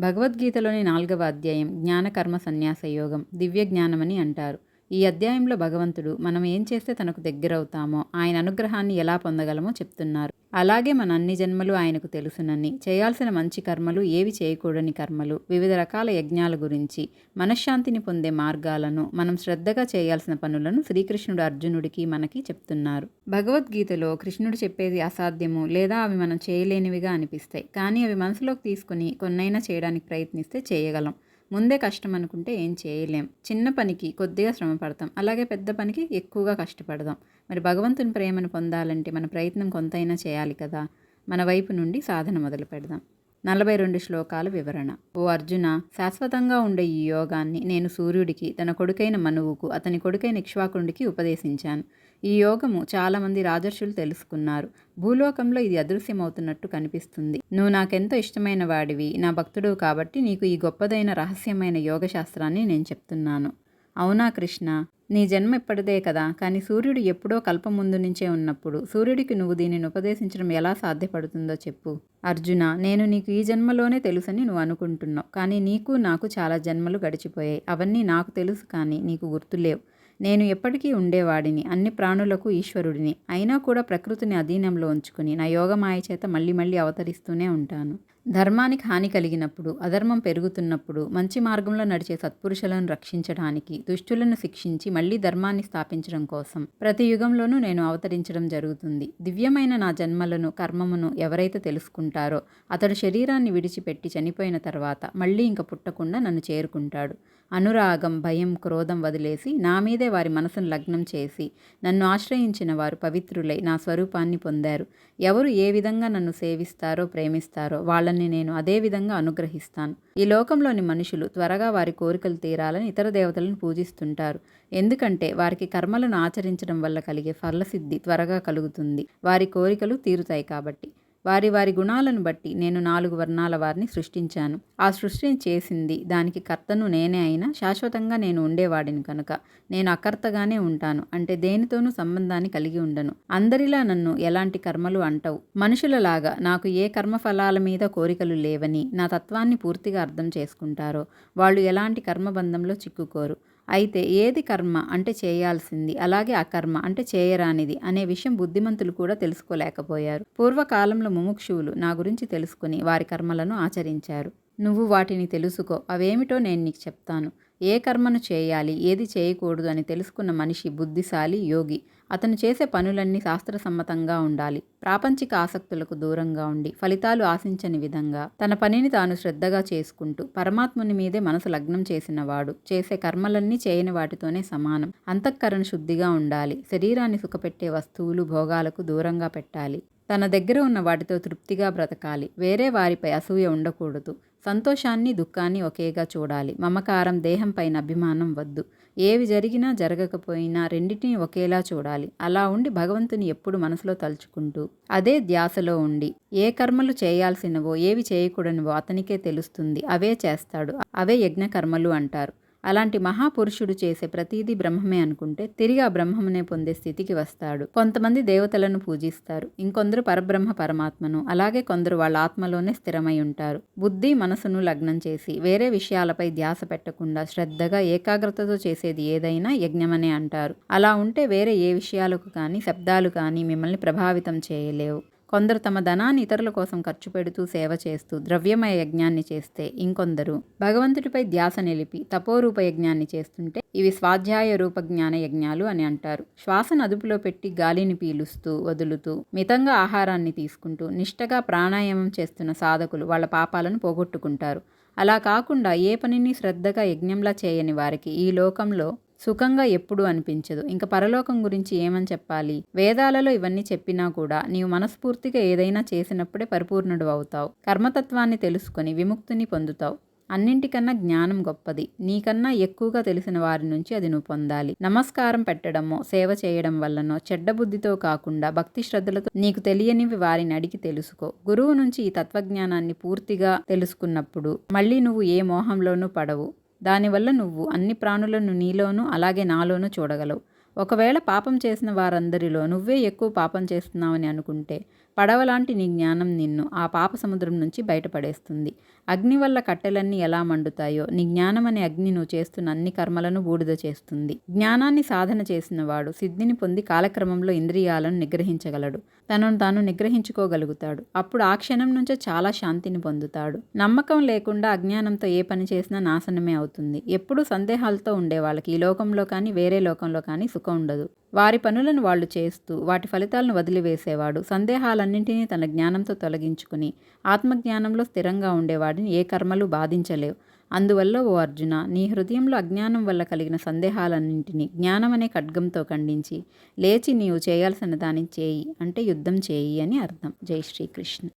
భగవద్గీతలోని 4వ అధ్యాయం జ్ఞానకర్మ సన్యాస యోగం దివ్య జ్ఞానమని అంటారు. ఈ అధ్యాయంలో భగవంతుడు మనం ఏం చేస్తే తనకు దగ్గరవుతామో, ఆయన అనుగ్రహాన్ని ఎలా పొందగలమో చెప్తున్నారు. అలాగే మన అన్ని జన్మలు ఆయనకు తెలుసునని, చేయాల్సిన మంచి కర్మలు, ఏవి చేయకూడని కర్మలు, వివిధ రకాల యజ్ఞాల గురించి, మనశ్శాంతిని పొందే మార్గాలను, మనం శ్రద్ధగా చేయాల్సిన పనులను శ్రీకృష్ణుడు అర్జునుడికి మనకి చెప్తున్నారు. భగవద్గీతలో కృష్ణుడు చెప్పేది అసాధ్యము లేదా అవి మనం చేయలేనివిగా అనిపిస్తాయి. కానీ అవి మనసులోకి తీసుకుని కొన్నైనా చేయడానికి ప్రయత్నిస్తే చేయగలం. ముందే కష్టం అనుకుంటే ఏం చేయలేం. చిన్న పనికి కొద్దిగా శ్రమ పడతాం, అలాగే పెద్ద పనికి ఎక్కువగా కష్టపడదాం. మరి భగవంతుని ప్రేమను పొందాలంటే మన ప్రయత్నం కొంతైనా చేయాలి కదా. మన వైపు నుండి సాధన మొదలు పెడదాం. 42 శ్లోకాల వివరణ. ఓ అర్జున, శాశ్వతంగా ఉండే ఈ యోగాన్ని నేను సూర్యుడికి, తన కొడుకైన మనువుకు, అతని కొడుకైన ఇక్ష్వాకుడికి ఉపదేశించాను. ఈ యోగము చాలామంది రాజర్షులు తెలుసుకున్నారు. భూలోకంలో ఇది అదృశ్యమవుతున్నట్టు కనిపిస్తుంది. నువ్వు నాకెంతో ఇష్టమైన వాడివి, నా భక్తుడు కాబట్టి నీకు ఈ గొప్పదైన రహస్యమైన యోగ శాస్త్రాన్ని నేను చెప్తున్నాను. అవునా కృష్ణ, నీ జన్మ ఇప్పటిదే కదా, కానీ సూర్యుడు ఎప్పుడో కల్పం ముందు నుంచే ఉన్నప్పుడు సూర్యుడికి నువ్వు దీనిని ఉపదేశించడం ఎలా సాధ్యపడుతుందో చెప్పు. అర్జున, నేను నీకు ఈ జన్మలోనే తెలుసని నువ్వు అనుకుంటున్నావు, కానీ నీకు నాకు చాలా జన్మలు గడిచిపోయాయి. అవన్నీ నాకు తెలుసు, కానీ నీకు గుర్తులేవు. నేను ఎప్పటికీ ఉండేవాడిని, అన్ని ప్రాణులకు ఈశ్వరుడిని. అయినా కూడా ప్రకృతిని అధీనంలో ఉంచుకుని నా యోగమాయ చేత మళ్ళీ మళ్ళీ అవతరిస్తూనే ఉంటాను. ధర్మానికి హాని కలిగినప్పుడు, అధర్మం పెరుగుతున్నప్పుడు, మంచి మార్గంలో నడిచే సత్పురుషులను రక్షించడానికి, దుష్టులను శిక్షించి మళ్ళీ ధర్మాన్ని స్థాపించడం కోసం ప్రతి యుగంలోనూ నేను అవతరించడం జరుగుతుంది. దివ్యమైన నా జన్మలను, కర్మమును ఎవరైతే తెలుసుకుంటారో అతడు శరీరాన్ని విడిచిపెట్టి చనిపోయిన తర్వాత మళ్ళీ ఇంక పుట్టకుండా నన్ను చేరుకుంటాడు. అనురాగం, భయం, క్రోధం వదిలేసి నా మీదే వారి మనసును లగ్నం చేసి నన్ను ఆశ్రయించిన వారు పవిత్రులై నా స్వరూపాన్ని పొందారు. ఎవరు ఏ విధంగా నన్ను సేవిస్తారో, ప్రేమిస్తారో వాళ్ళని నేను అదే విధంగా అనుగ్రహిస్తాను. ఈ లోకంలోని మనుషులు త్వరగా వారి కోరికలు తీరాలని ఇతర దేవతలను పూజిస్తుంటారు. ఎందుకంటే వారికి కర్మలను ఆచరించడం వల్ల కలిగే ఫలసిద్ధి త్వరగా కలుగుతుంది. వారి కోరికలు తీరుతాయి కాబట్టి. వారి వారి గుణాలను బట్టి నేను 4 వర్ణాల వారిని సృష్టించాను. ఆ సృష్టిని చేసింది, దానికి కర్తను నేనే అయినా శాశ్వతంగా నేను ఉండేవాడిని కనుక నేను అకర్తగానే ఉంటాను. అంటే దేనితోనూ సంబంధాన్ని కలిగి ఉండను. అందరిలా నన్ను ఎలాంటి కర్మలు అంటవు. మనుషులలాగా నాకు ఏ కర్మఫలాల మీద కోరికలు లేవని నా తత్వాన్ని పూర్తిగా అర్థం చేసుకుంటారో వాళ్ళు ఎలాంటి కర్మబంధంలో చిక్కుకోరు. అయితే ఏది కర్మ అంటే చేయాల్సింది, అలాగే అకర్మ అంటే చేయరానిది అనే విషయం బుద్ధిమంతులు కూడా తెలుసుకోలేకపోయారు. పూర్వకాలంలో ముముక్షువులు నా గురించి తెలుసుకుని వారి కర్మలను ఆచరించారు. నువ్వు వాటిని తెలుసుకో, అవేమిటో నేను నీకు చెప్తాను. ఏ కర్మను చేయాలి, ఏది చేయకూడదు అని తెలుసుకున్న మనిషి బుద్ధిశాలి, యోగి. అతను చేసే పనులన్నీ శాస్త్రసమ్మతంగా ఉండాలి. ప్రాపంచిక ఆసక్తులకు దూరంగా ఉండి ఫలితాలు ఆశించని విధంగా తన పనిని తాను శ్రద్ధగా చేసుకుంటూ పరమాత్ముని మీదే మనసు లగ్నం చేసిన వాడు చేసే కర్మలన్నీ చేయని వాటితోనే సమానం. అంతఃకరణ శుద్ధిగా ఉండాలి. శరీరాన్ని సుఖపెట్టే వస్తువులు, భోగాలకు దూరంగా పెట్టాలి. తన దగ్గర ఉన్న వాటితో తృప్తిగా బ్రతకాలి. వేరే వారిపై అసూయ ఉండకూడదు. సంతోషాన్ని, దుఃఖాన్ని ఒకేగా చూడాలి. మమకారం, దేహం పైన అభిమానం వద్దు. ఏవి జరిగినా జరగకపోయినా రెండింటినీ ఒకేలా చూడాలి. అలా ఉండి భగవంతుని ఎప్పుడు మనసులో తలుచుకుంటూ అదే ధ్యాసలో ఉండి ఏ కర్మలు చేయాల్సినవో, ఏవి చేయకూడనివో అతనికే తెలుస్తుంది. అవే చేస్తాడు. అవే యజ్ఞ కర్మలు అంటారు. అలాంటి మహాపురుషుడు చేసే ప్రతీదీ బ్రహ్మమే అనుకుంటే తిరిగి ఆ బ్రహ్మమునే పొందే స్థితికి వస్తాడు. కొంతమంది దేవతలను పూజిస్తారు, ఇంకొందరు పరబ్రహ్మ పరమాత్మను, అలాగే కొందరు వాళ్ళ ఆత్మలోనే స్థిరమై ఉంటారు. బుద్ధి, మనసును లగ్నం చేసి వేరే విషయాలపై ధ్యాస పెట్టకుండా శ్రద్ధగా ఏకాగ్రతతో చేసేది ఏదైనా యజ్ఞమనే అంటారు. అలా ఉంటే వేరే ఏ విషయాలకు కానీ, శబ్దాలు కానీ మిమ్మల్ని ప్రభావితం చేయలేవు. కొందరు తమ ధనాన్ని ఇతరుల కోసం ఖర్చు పెడుతూ సేవ చేస్తూ ద్రవ్యమయ యజ్ఞాన్ని చేస్తే, ఇంకొందరు భగవంతుడిపై ధ్యాస నిలిపి తపోరూప యజ్ఞాన్ని చేస్తుంటే ఇవి స్వాధ్యాయ రూప జ్ఞాన యజ్ఞాలు అని అంటారు. శ్వాసను అదుపులో పెట్టి గాలిని పీలుస్తూ, వదులుతూ, మితంగా ఆహారాన్ని తీసుకుంటూ నిష్టగా ప్రాణాయామం చేస్తున్న సాధకులు వాళ్ళ పాపాలను పోగొట్టుకుంటారు. అలా కాకుండా ఏ పనిని శ్రద్ధగా యజ్ఞంలా చేయని వారికి ఈ లోకంలో సుఖంగా ఎప్పుడూ అనిపించదు. ఇంక పరలోకం గురించి ఏమని చెప్పాలి? వేదాలలో ఇవన్నీ చెప్పినా కూడా నీవు మనస్ఫూర్తిగా ఏదైనా చేసినప్పుడే పరిపూర్ణుడు అవుతావు. కర్మతత్వాన్ని తెలుసుకొని విముక్తిని పొందుతావు. అన్నింటికన్నా జ్ఞానం గొప్పది. నీకన్నా ఎక్కువగా తెలిసిన వారి నుంచి అది నువ్వు పొందాలి. నమస్కారం పెట్టడమో, సేవ చేయడం వల్లనో, చెడ్డ బుద్ధితో కాకుండా భక్తి శ్రద్ధలతో నీకు తెలియనివి వారిని అడిగి తెలుసుకో. గురువు నుంచి ఈ తత్వజ్ఞానాన్ని పూర్తిగా తెలుసుకున్నప్పుడు మళ్ళీ నువ్వు ఏ మోహంలోనూ పడవు. దానివల్ల నువ్వు అన్ని ప్రాణులను నీలోనూ అలాగే నాలోనూ చూడగలవు. ఒకవేళ పాపం చేసిన వారందరిలో నువ్వే ఎక్కువ పాపం చేస్తున్నావని అనుకుంటే పడవలాంటి నీ జ్ఞానం నిన్ను ఆ పాప సముద్రం నుంచి బయటపడేస్తుంది. అగ్ని వల్ల కట్టెలన్నీ ఎలా మండుతాయో నీ జ్ఞానం అనే అగ్ని నువ్వు చేస్తున్న అన్ని కర్మలను బూడిద చేస్తుంది. జ్ఞానాన్ని సాధన చేసిన వాడు సిద్ధిని పొంది కాలక్రమంలో ఇంద్రియాలను నిగ్రహించగలడు. తనను తాను నిగ్రహించుకోగలుగుతాడు. అప్పుడు ఆ క్షణం నుంచే చాలా శాంతిని పొందుతాడు. నమ్మకం లేకుండా అజ్ఞానంతో ఏ పని చేసినా నాశనమే అవుతుంది. ఎప్పుడూ సందేహాలతో ఉండే వాళ్ళకి ఈ లోకంలో కానీ వేరే లోకంలో కానీ సుఖం ఉండదు. వారి పనులను వాళ్ళు చేస్తూ వాటి ఫలితాలను వదిలివేసేవాడు సందేహాలన్నింటినీ తన జ్ఞానంతో తొలగించుకుని ఆత్మజ్ఞానంలో స్థిరంగా ఉండేవాడిని ఏ కర్మలు బాధించలేవు. అందువల్ల ఓ అర్జున, నీ హృదయంలో అజ్ఞానం వల్ల కలిగిన సందేహాలన్నింటినీ జ్ఞానం అనే ఖడ్గంతో ఖండించి లేచి నీవు చేయాల్సిన దాన్ని చేయి, అంటే యుద్ధం చేయి అని అర్థం. జై శ్రీకృష్ణ.